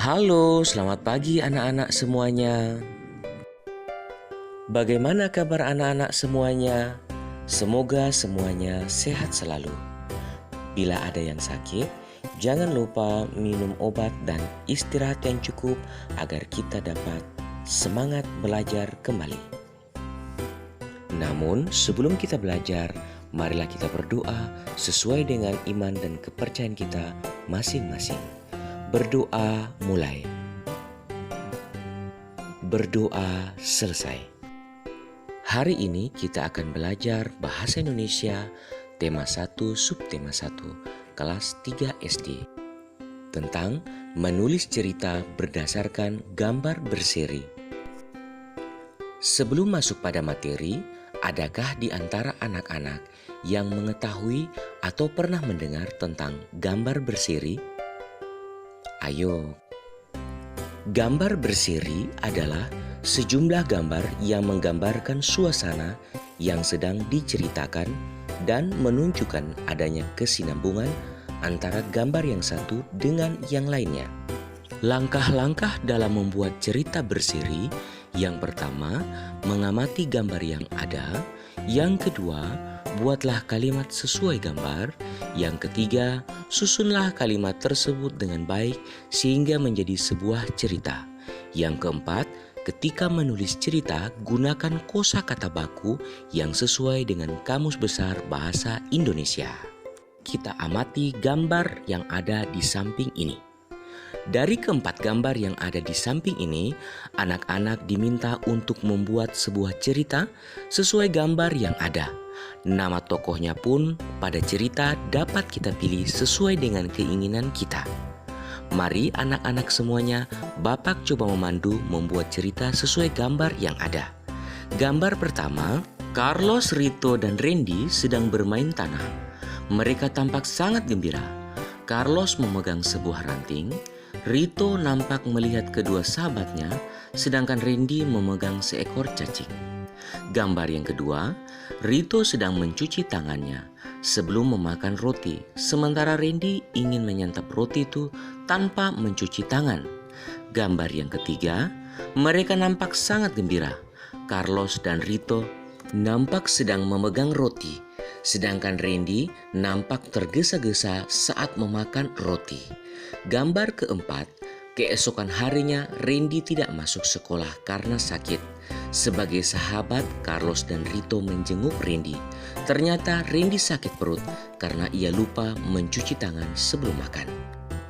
Halo, selamat pagi anak-anak semuanya. Bagaimana kabar anak-anak semuanya? Semoga semuanya sehat selalu. Bila ada yang sakit, jangan lupa minum obat dan istirahat yang cukup agar kita dapat semangat belajar kembali. Namun, sebelum kita belajar, marilah kita berdoa sesuai dengan iman dan kepercayaan kita masing-masing. Berdoa mulai. Berdoa selesai. Hari ini kita akan belajar Bahasa Indonesia tema 1 subtema 1 kelas 3 SD tentang menulis cerita berdasarkan gambar berseri. Sebelum masuk pada materi, adakah di antara anak-anak yang mengetahui atau pernah mendengar tentang gambar berseri? Ayo. Gambar berseri adalah sejumlah gambar yang menggambarkan suasana yang sedang diceritakan dan menunjukkan adanya kesinambungan antara gambar yang satu dengan yang lainnya. Langkah-langkah dalam membuat cerita berseri: yang pertama, mengamati gambar yang ada. Yang kedua, buatlah kalimat sesuai gambar. Yang ketiga, susunlah kalimat tersebut dengan baik sehingga menjadi sebuah cerita. Yang keempat, ketika menulis cerita, gunakan kosakata baku yang sesuai dengan Kamus Besar Bahasa Indonesia. Kita amati gambar yang ada di samping ini. Dari keempat gambar yang ada di samping ini, anak-anak diminta untuk membuat sebuah cerita sesuai gambar yang ada. Nama tokohnya pun pada cerita dapat kita pilih sesuai dengan keinginan kita. Mari anak-anak semuanya, Bapak coba memandu membuat cerita sesuai gambar yang ada. Gambar pertama, Carlos, Rito, dan Randy sedang bermain tanah. Mereka tampak sangat gembira. Carlos memegang sebuah ranting. Rito nampak melihat kedua sahabatnya, sedangkan Randy memegang seekor cacing. Gambar yang kedua, Rito sedang mencuci tangannya sebelum memakan roti, sementara Randy ingin menyantap roti itu tanpa mencuci tangan. Gambar yang ketiga, mereka nampak sangat gembira. Carlos dan Rito nampak sedang memegang roti, sedangkan Randy nampak tergesa-gesa saat memakan roti. Gambar keempat, keesokan harinya Randy tidak masuk sekolah karena sakit. Sebagai sahabat, Carlos dan Rito menjenguk Randy. Ternyata Randy sakit perut karena ia lupa mencuci tangan sebelum makan.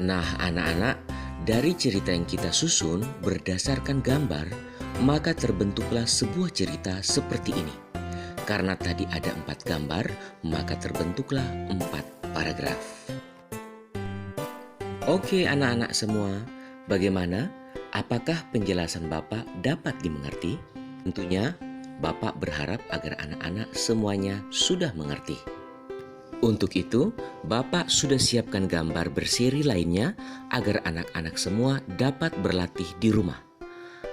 Nah anak-anak, dari cerita yang kita susun berdasarkan gambar, maka terbentuklah sebuah cerita seperti ini. Karena tadi ada 4 gambar, maka terbentuklah 4 paragraf. Oke anak-anak semua, bagaimana? Apakah penjelasan Bapak dapat dimengerti? Tentunya Bapak berharap agar anak-anak semuanya sudah mengerti. Untuk itu, Bapak sudah siapkan gambar berseri lainnya agar anak-anak semua dapat berlatih di rumah.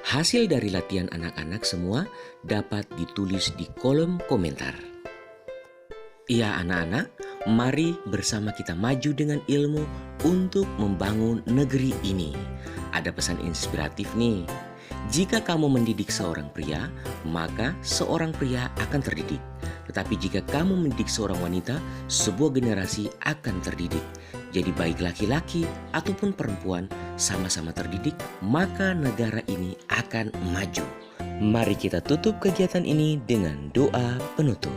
Hasil dari latihan anak-anak semua dapat ditulis di kolom komentar. Iya anak-anak, mari bersama kita maju dengan ilmu untuk membangun negeri ini. Ada pesan inspiratif nih. Jika kamu mendidik seorang pria, maka seorang pria akan terdidik. Tetapi jika kamu mendidik seorang wanita, sebuah generasi akan terdidik. Jadi baik laki-laki ataupun perempuan sama-sama terdidik, maka negara ini akan maju. Mari kita tutup kegiatan ini dengan doa penutup.